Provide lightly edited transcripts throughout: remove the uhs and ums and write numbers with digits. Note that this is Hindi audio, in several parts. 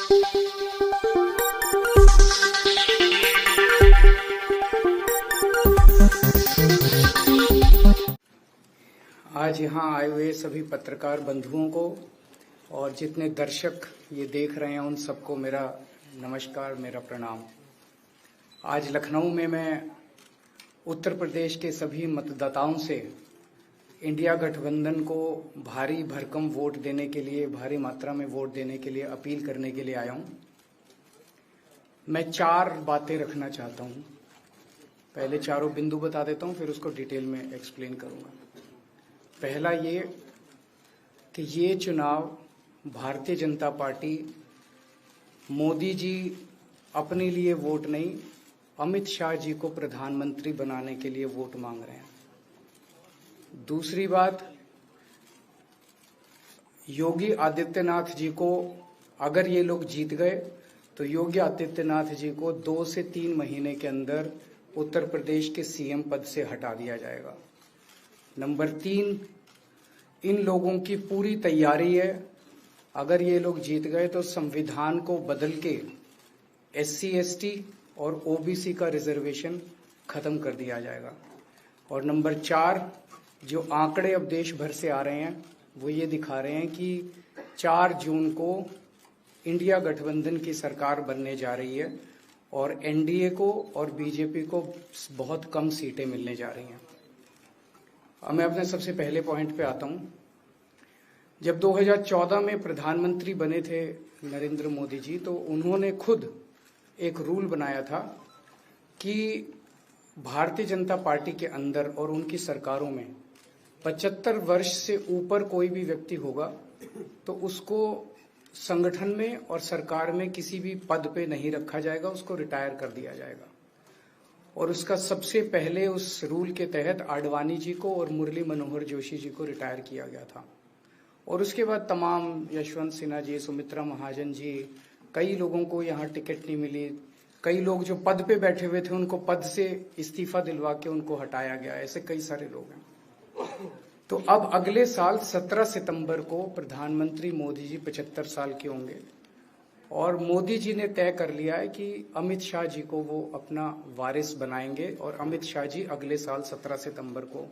आज यहाँ आए हुए सभी पत्रकार बंधुओं को और जितने दर्शक ये देख रहे हैं उन सबको मेरा नमस्कार, मेरा प्रणाम। आज लखनऊ में मैं उत्तर प्रदेश के सभी मतदाताओं से इंडिया गठबंधन को भारी भरकम वोट देने के लिए, भारी मात्रा में वोट देने के लिए अपील करने के लिए आया हूँ। मैं 4 बातें रखना चाहता हूँ। पहले चारों बिंदु बता देता हूँ, फिर उसको डिटेल में एक्सप्लेन करूँगा। पहला ये कि ये चुनाव भारतीय जनता पार्टी मोदी जी अपने लिए वोट नहीं, अमित शाह जी को प्रधानमंत्री बनाने के लिए वोट मांग रहे हैं। दूसरी बात, योगी आदित्यनाथ जी को अगर ये लोग जीत गए तो योगी आदित्यनाथ जी को 2 से 3 महीने के अंदर उत्तर प्रदेश के सीएम पद से हटा दिया जाएगा। नंबर 3, इन लोगों की पूरी तैयारी है, अगर ये लोग जीत गए तो संविधान को बदल के SC ST और OBC का रिजर्वेशन खत्म कर दिया जाएगा। और नंबर 4, जो आंकड़े अब देश भर से आ रहे हैं वो ये दिखा रहे हैं कि 4 जून को इंडिया गठबंधन की सरकार बनने जा रही है और NDA को और BJP को बहुत कम सीटें मिलने जा रही हैं। अब मैं अपने सबसे पहले पॉइंट पे आता हूं। जब 2014 में प्रधानमंत्री बने थे नरेंद्र मोदी जी, तो उन्होंने खुद एक रूल बनाया था कि भारतीय जनता पार्टी के अंदर और उनकी सरकारों में 75 वर्ष से ऊपर कोई भी व्यक्ति होगा तो उसको संगठन में और सरकार में किसी भी पद पे नहीं रखा जाएगा, उसको रिटायर कर दिया जाएगा। और उसका सबसे पहले उस रूल के तहत आडवाणी जी को और मुरली मनोहर जोशी जी को रिटायर किया गया था। और उसके बाद तमाम यशवंत सिन्हा जी, सुमित्रा महाजन जी, कई लोगों को यहाँ टिकट नहीं मिली। कई लोग जो पद पे बैठे हुए थे उनको पद से इस्तीफा दिलवा के उनको हटाया गया। ऐसे कई सारे लोग हैं। तो अब अगले साल 17 सितंबर को प्रधानमंत्री मोदी जी 75 साल के होंगे और मोदी जी ने तय कर लिया है कि अमित शाह जी को वो अपना वारिस बनाएंगे और अमित शाह जी अगले साल 17 सितंबर को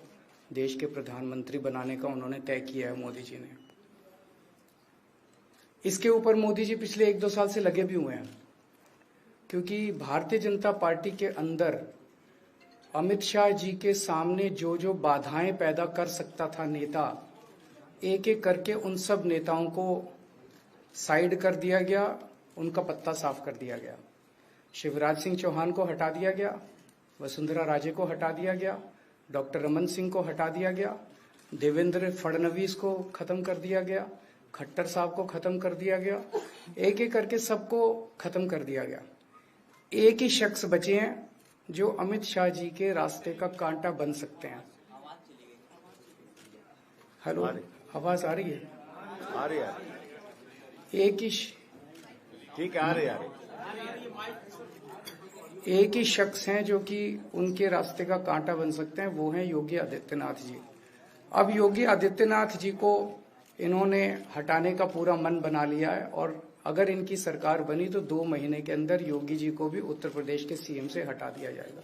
देश के प्रधानमंत्री बनाने का उन्होंने तय किया है मोदी जी ने। इसके ऊपर मोदी जी पिछले 1-2 साल से लगे भी हुए हैं, क्योंकि भारतीय जनता पार्टी के अंदर अमित शाह जी के सामने जो जो बाधाएं पैदा कर सकता था नेता, एक एक करके उन सब नेताओं को साइड कर दिया गया, उनका पत्ता साफ कर दिया गया। शिवराज सिंह चौहान को हटा दिया गया, वसुंधरा राजे को हटा दिया गया, डॉक्टर रमन सिंह को हटा दिया गया, देवेंद्र फडणवीस को खत्म कर दिया गया, खट्टर साहब को खत्म कर दिया गया, एक एक करके सबको खत्म कर दिया गया। एक ही शख्स बचे हैं जो अमित शाह जी के रास्ते का कांटा बन सकते हैं। हेलो, आवाज आ रही है? आ रही है। एक ही ठीक है, आ रही है। एक ही शख्स हैं जो कि उनके रास्ते का कांटा बन सकते हैं, वो हैं योगी आदित्यनाथ जी। अब योगी आदित्यनाथ जी को इन्होंने हटाने का पूरा मन बना लिया है और अगर इनकी सरकार बनी तो 2 महीने के अंदर योगी जी को भी उत्तर प्रदेश के सीएम से हटा दिया जाएगा।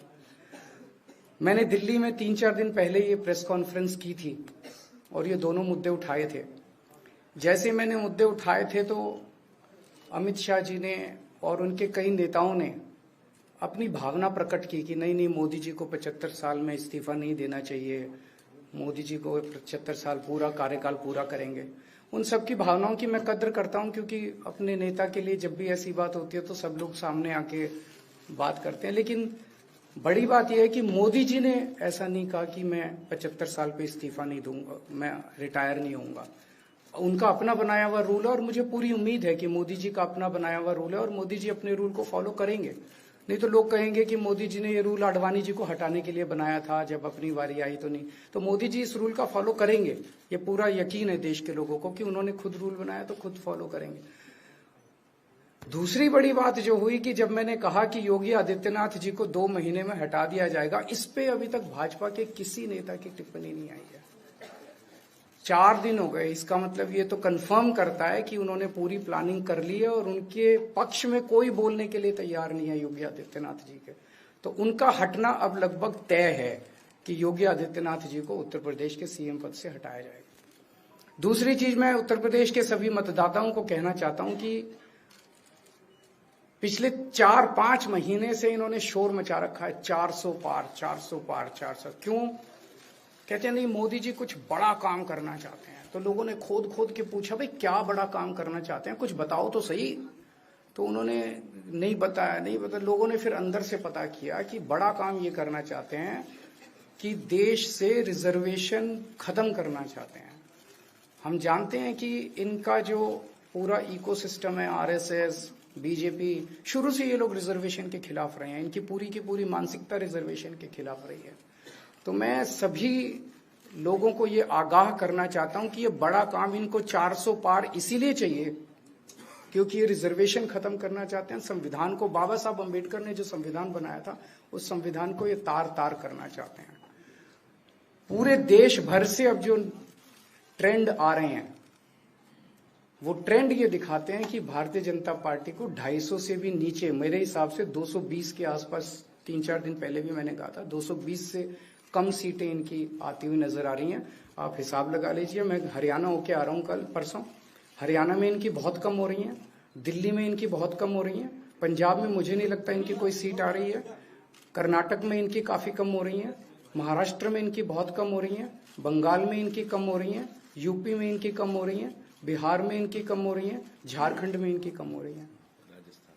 मैंने दिल्ली में 3-4 दिन पहले ये प्रेस कॉन्फ्रेंस की थी और ये दोनों मुद्दे उठाए थे। जैसे मैंने मुद्दे उठाए थे तो अमित शाह जी ने और उनके कई नेताओं ने अपनी भावना प्रकट की कि नहीं, मोदी जी को 75 साल में इस्तीफा नहीं देना चाहिए, मोदी जी को 75 साल पूरा कार्यकाल पूरा करेंगे। उन सब की भावनाओं की मैं कद्र करता हूं, क्योंकि अपने नेता के लिए जब भी ऐसी बात होती है तो सब लोग सामने आके बात करते हैं। लेकिन बड़ी बात यह है कि मोदी जी ने ऐसा नहीं कहा कि मैं 75 साल पे इस्तीफा नहीं दूंगा, मैं रिटायर नहीं होऊंगा। उनका अपना बनाया हुआ रूल है और मुझे पूरी उम्मीद है कि मोदी जी का अपना बनाया हुआ रूल है और मोदी जी अपने रूल को फॉलो करेंगे। नहीं तो लोग कहेंगे कि मोदी जी ने ये रूल आडवाणी जी को हटाने के लिए बनाया था, जब अपनी बारी आई तो नहीं। तो मोदी जी इस रूल का फॉलो करेंगे, ये पूरा यकीन है देश के लोगों को कि उन्होंने खुद रूल बनाया तो खुद फॉलो करेंगे। दूसरी बड़ी बात जो हुई कि जब मैंने कहा कि योगी आदित्यनाथ जी को 2 महीने में हटा दिया जाएगा, इस पे अभी तक भाजपा के किसी नेता की टिप्पणी नहीं आई है। 4 दिन हो गए, इसका मतलब ये तो कंफर्म करता है कि उन्होंने पूरी प्लानिंग कर ली है और उनके पक्ष में कोई बोलने के लिए तैयार नहीं है योगी आदित्यनाथ जी के। तो उनका हटना अब लगभग तय है कि योगी आदित्यनाथ जी को उत्तर प्रदेश के सीएम पद से हटाया जाएगा। दूसरी चीज, मैं उत्तर प्रदेश के सभी मतदाताओं को कहना चाहता हूं कि पिछले 4-5 महीने से इन्होंने शोर मचा रखा है 400 पार 400 पार 400। क्यों? कहते हैं नहीं मोदी जी कुछ बड़ा काम करना चाहते हैं। तो लोगों ने खोद के पूछा, भाई क्या बड़ा काम करना चाहते हैं, कुछ बताओ तो सही। तो उन्होंने नहीं बताया। लोगों ने फिर अंदर से पता किया कि बड़ा काम ये करना चाहते हैं कि देश से रिजर्वेशन खत्म करना चाहते हैं। हम जानते हैं कि इनका जो पूरा इकोसिस्टम है, आरएसएस, बीजेपी, शुरू से ये लोग रिजर्वेशन के खिलाफ रहे हैं। इनकी पूरी की पूरी मानसिकता रिजर्वेशन के खिलाफ रही है। तो मैं सभी लोगों को ये आगाह करना चाहता हूं कि ये बड़ा काम इनको 400 पार इसीलिए चाहिए क्योंकि ये रिजर्वेशन खत्म करना चाहते हैं। संविधान को, बाबा साहब अम्बेडकर ने जो संविधान बनाया था, उस संविधान को ये तार करना चाहते हैं। पूरे देश भर से अब जो ट्रेंड आ रहे हैं, वो ट्रेंड ये दिखाते हैं कि भारतीय जनता पार्टी को 250 से भी नीचे, मेरे हिसाब से 220 के आसपास, 3-4 दिन पहले भी मैंने कहा था, 220 से कम सीटें इनकी आती हुई नजर आ रही हैं। आप हिसाब लगा लीजिए। मैं हरियाणा होके आ रहा हूं कल परसों, हरियाणा में इनकी बहुत कम हो रही हैं, दिल्ली में इनकी बहुत कम हो रही हैं, पंजाब में मुझे नहीं लगता इनकी कोई सीट आ रही है, कर्नाटक में इनकी काफी कम हो रही है, महाराष्ट्र में इनकी बहुत कम हो रही है, बंगाल में इनकी कम हो रही है, यूपी में इनकी कम हो रही है, बिहार में इनकी कम हो रही है, झारखंड में इनकी कम हो रही है,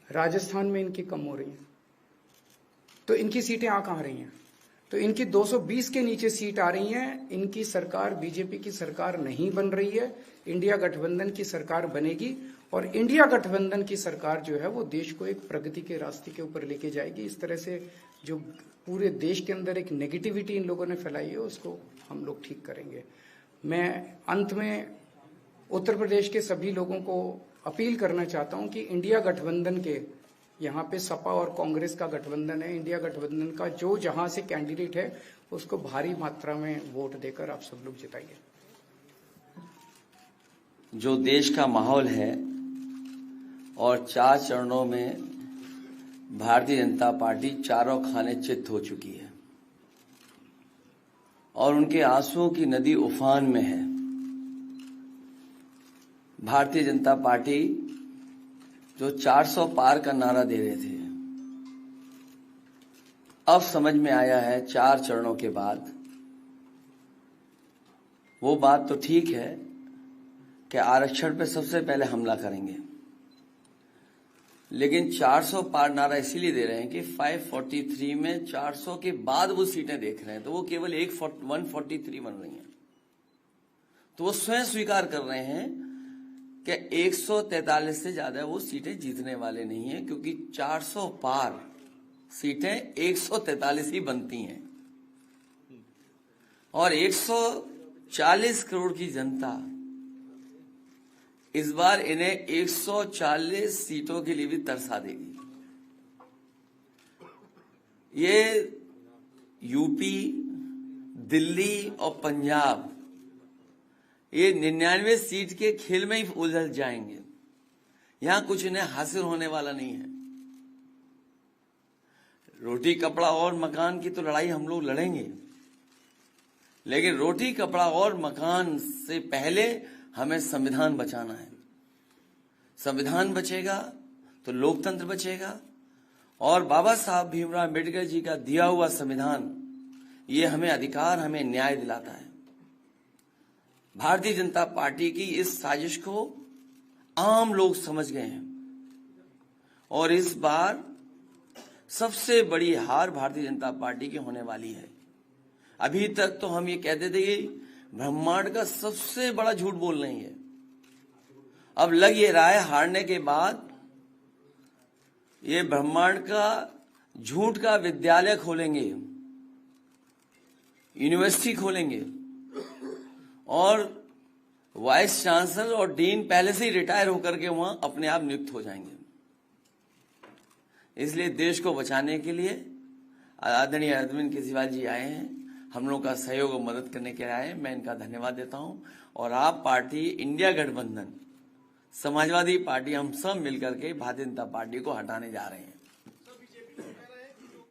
राजस्थान में इनकी कम हो रही है। तो इनकी सीटें आ कहां रही हैं? तो इनकी 220 के नीचे सीट आ रही हैं। इनकी सरकार बीजेपी की सरकार नहीं बन रही है, इंडिया गठबंधन की सरकार बनेगी और इंडिया गठबंधन की सरकार जो है वो देश को एक प्रगति के रास्ते के ऊपर लेके जाएगी। इस तरह से जो पूरे देश के अंदर एक नेगेटिविटी इन लोगों ने फैलाई है, उसको हम लोग ठीक करेंगे। मैं अंत में उत्तर प्रदेश के सभी लोगों को अपील करना चाहता हूं कि इंडिया गठबंधन के, यहाँ पे सपा और कांग्रेस का गठबंधन है, इंडिया गठबंधन का जो जहां से कैंडिडेट है उसको भारी मात्रा में वोट देकर आप सब लोग जिताइए। जो देश का माहौल है और 4 चरणों में भारतीय जनता पार्टी चारों खाने चित्त हो चुकी है और उनके आंसुओं की नदी उफान में है। भारतीय जनता पार्टी जो 400 पार का नारा दे रहे थे, अब समझ में आया है 4 चरणों के बाद, वो बात तो ठीक है कि आरक्षण पे सबसे पहले हमला करेंगे, लेकिन 400 पार नारा इसीलिए दे रहे हैं कि 543 में 400 के बाद वो सीटें देख रहे हैं, तो वो केवल 143 बन रही हैं। तो वो स्वयं स्वीकार कर रहे हैं कि 143 से ज्यादा वो सीटें जीतने वाले नहीं हैं, क्योंकि 400 पार सीटें 143 ही बनती हैं और 140 करोड़ की जनता इस बार इन्हें 140 सीटों के लिए भी तरसा देगी। ये यूपी, दिल्ली और पंजाब ये 99 सीट के खेल में ही उलझ जाएंगे। यहां कुछ इन्हें हासिल होने वाला नहीं है। रोटी कपड़ा और मकान की तो लड़ाई हम लोग लड़ेंगे, लेकिन रोटी कपड़ा और मकान से पहले हमें संविधान बचाना है। संविधान बचेगा तो लोकतंत्र बचेगा और बाबा साहब भीमराव अम्बेडकर जी का दिया हुआ संविधान ये हमें अधिकार, हमें न्याय दिलाता है। भारतीय जनता पार्टी की इस साजिश को आम लोग समझ गए हैं और इस बार सबसे बड़ी हार भारतीय जनता पार्टी की होने वाली है। अभी तक तो हम ये कहते थे कि ब्रह्मांड का सबसे बड़ा झूठ बोल रही है, अब लग ये रहा है हारने के बाद ये ब्रह्मांड का झूठ का विद्यालय खोलेंगे, यूनिवर्सिटी खोलेंगे और वाइस चांसलर और डीन पहले से ही रिटायर होकर के वहां अपने आप नियुक्त हो जाएंगे। इसलिए देश को बचाने के लिए आदरणीय अरविंद केजरीवाल जी आए हैं, हम लोग का सहयोग और मदद करने के लिए आए हैं। मैं इनका धन्यवाद देता हूं और आप पार्टी, इंडिया गठबंधन, समाजवादी पार्टी, हम सब मिलकर के भारतीय जनता पार्टी को हटाने जा रहे हैं।